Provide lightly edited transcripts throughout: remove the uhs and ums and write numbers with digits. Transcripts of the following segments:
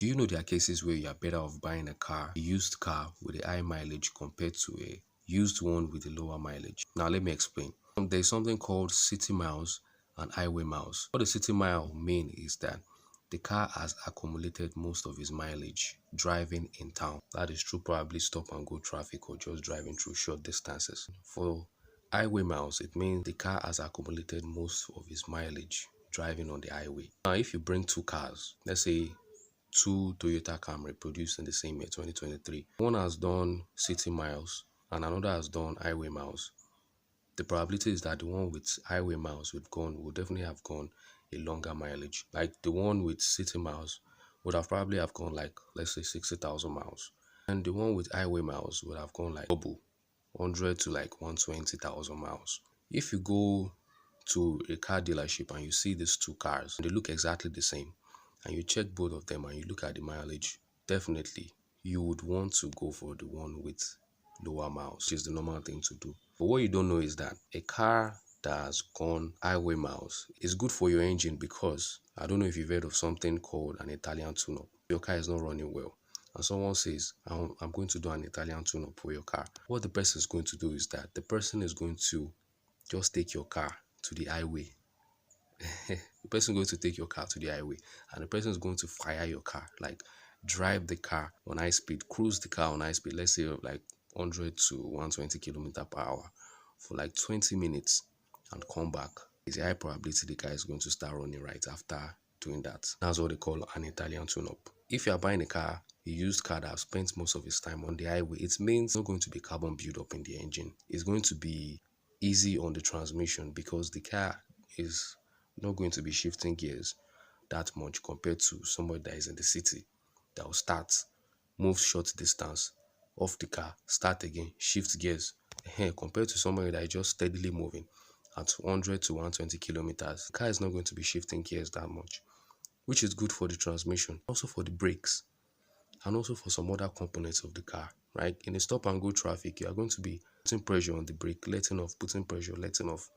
Do you know there are cases where you are better off buying a used car with a high mileage compared to a used one with a lower mileage? Now let me explain. There's something called city miles and highway miles. What the city mile mean is that the car has accumulated most of its mileage driving in town. That is through probably stop and go traffic or just driving through short distances. For highway miles, it means the car has accumulated most of its mileage driving on the highway. Now, if you bring two cars, let's say two Toyota Camry produced in the same year, 2023, one has done city miles and another has done highway miles, the probability is that the one with highway miles would definitely have gone a longer mileage. Like the one with city miles would have probably have gone like, let's say, 60,000 miles. And the one with highway miles would have gone like double, 100 to like 120,000 miles. If you go to a car dealership and you see these two cars, they look exactly the same, and you check both of them and you look at the mileage, definitely you would want to go for the one with lower miles, which is the normal thing to do. But what you don't know is that a car that has gone highway miles is good for your engine, because I don't know if you've heard of something called an Italian tune-up. Your car is not running well and someone says, I'm going to do an Italian tune-up for your car. What the person is going to do is that the person is going to just take your car to the highway. The person is going to take your car to the highway and the person is going to fire your car, like drive the car on high speed, cruise the car on high speed, let's say like 100 to 120 kilometer per hour for like 20 minutes and come back. It's a high probability the car is going to start running right after doing that. That's what they call an Italian tune-up. If you are buying a used car that has spent most of its time on the highway, it means not going to be carbon build-up in the engine. It's going to be easy on the transmission because the car is not going to be shifting gears that much compared to somebody that is in the city that will start, move short distance off the car, start again, shift gears. Compared to somebody that is just steadily moving at 100 to 120 kilometers, the car is not going to be shifting gears that much, which is good for the transmission, also for the brakes, and also for some other components of the car, right? In a stop and go traffic, you are going to be putting pressure on the brake, letting off, putting pressure, letting off.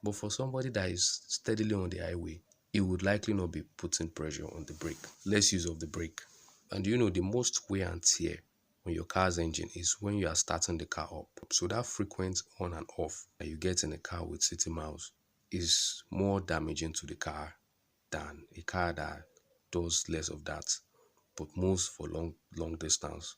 But for somebody that is steadily on the highway, it would likely not be putting pressure on the brake, less use of the brake. And you know, the most wear and tear on your car's engine is when you are starting the car up. So that frequent on and off that you get in a car with city miles is more damaging to the car than a car that does less of that but moves for long distance.